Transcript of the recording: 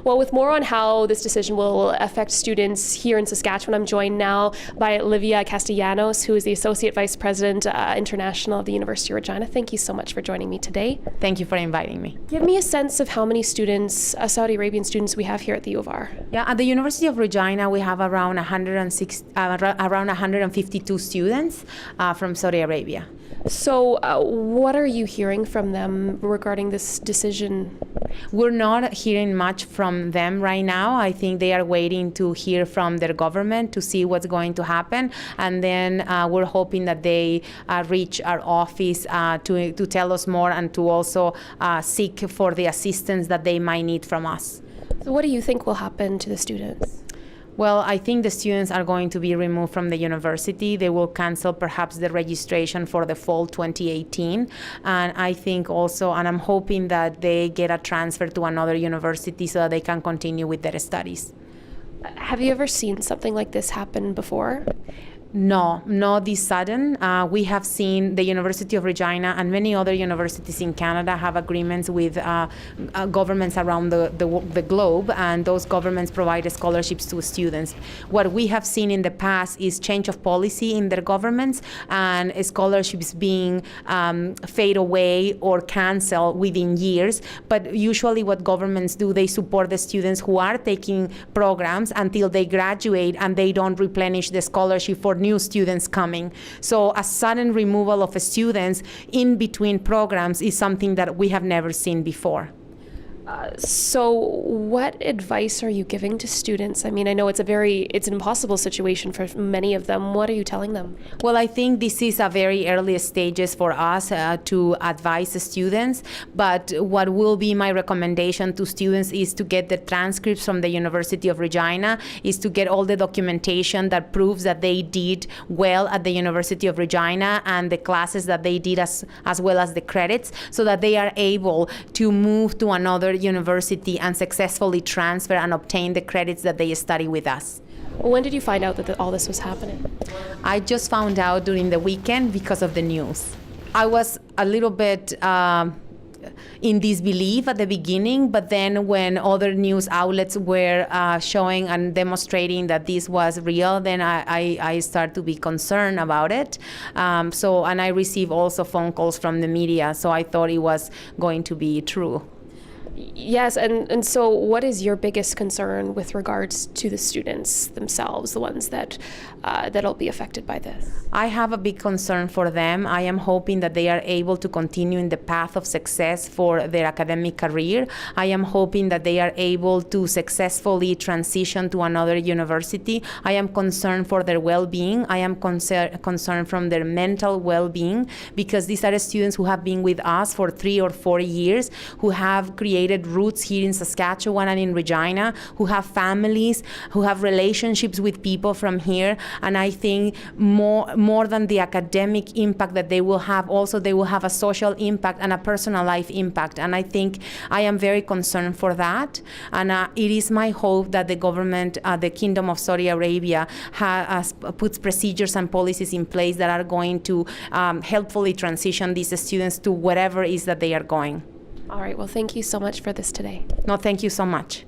Well, with more on how this decision will affect students here in Saskatchewan, I'm joined now by Olivia Castellanos, who is the Associate Vice President International of the University of Regina. Thank you so much for joining me today. Thank you for inviting me. Give me a sense of how many students, Saudi Arabian students, we have here at the U of R. Yeah, at the University of Regina, we have around 152 students from Saudi Arabia. So what are you hearing from them regarding this decision? We're not hearing much from them right now. I think they are waiting to hear from their government to see what's going to happen. And then we're hoping that they reach our office to tell us more and to also seek for the assistance that they might need from us. So what do you think will happen to the students? Well, I think the students are going to be removed from the university. They will cancel perhaps the registration for the fall 2018. And I think also, and I'm hoping that they get a transfer to another university so that they can continue with their studies. Have you ever seen something like this happen before? No, not this sudden. We have seen the University of Regina and many other universities in Canada have agreements with governments around the globe, and those governments provide scholarships to students. What we have seen in the past is change of policy in their governments and scholarships being fade away or canceled within years. But usually what governments do, they support the students who are taking programs until they graduate, and they don't replenish the scholarship for new students coming. So a sudden removal of students in between programs is something that we have never seen before. So what advice are you giving to students? I mean, I know it's an impossible situation for many of them. What are you telling them? Well, I think this is a very early stages for us to advise the students, but what will be my recommendation to students is to get the transcripts from the University of Regina, is to get all the documentation that proves that they did well at the University of Regina and the classes that they did as well as the credits, so that they are able to move to another university and successfully transfer and obtain the credits that they study with us. When did you find out that all this was happening? I just found out during the weekend because of the news. I was a little bit in disbelief at the beginning, but then when other news outlets were showing and demonstrating that this was real, then I start to be concerned about it. And I receive also phone calls from the media, so I thought it was going to be true. Yes, and so what is your biggest concern with regards to the students themselves, the ones that'll be affected by this? I have a big concern for them. I am hoping that they are able to continue in the path of success for their academic career. I am hoping that they are able to successfully transition to another university. I am concerned for their well-being. I am concerned from their mental well-being, because these are students who have been with us for 3 or 4 years, who have created roots here in Saskatchewan and in Regina, who have families, who have relationships with people from here. And I think more than the academic impact that they will have, also they will have a social impact and a personal life impact. And I think I am very concerned for that. And it is my hope that the government, the Kingdom of Saudi Arabia, puts procedures and policies in place that are going to helpfully transition these students to whatever it is that they are going. All right, well, thank you so much for this today. No, thank you so much.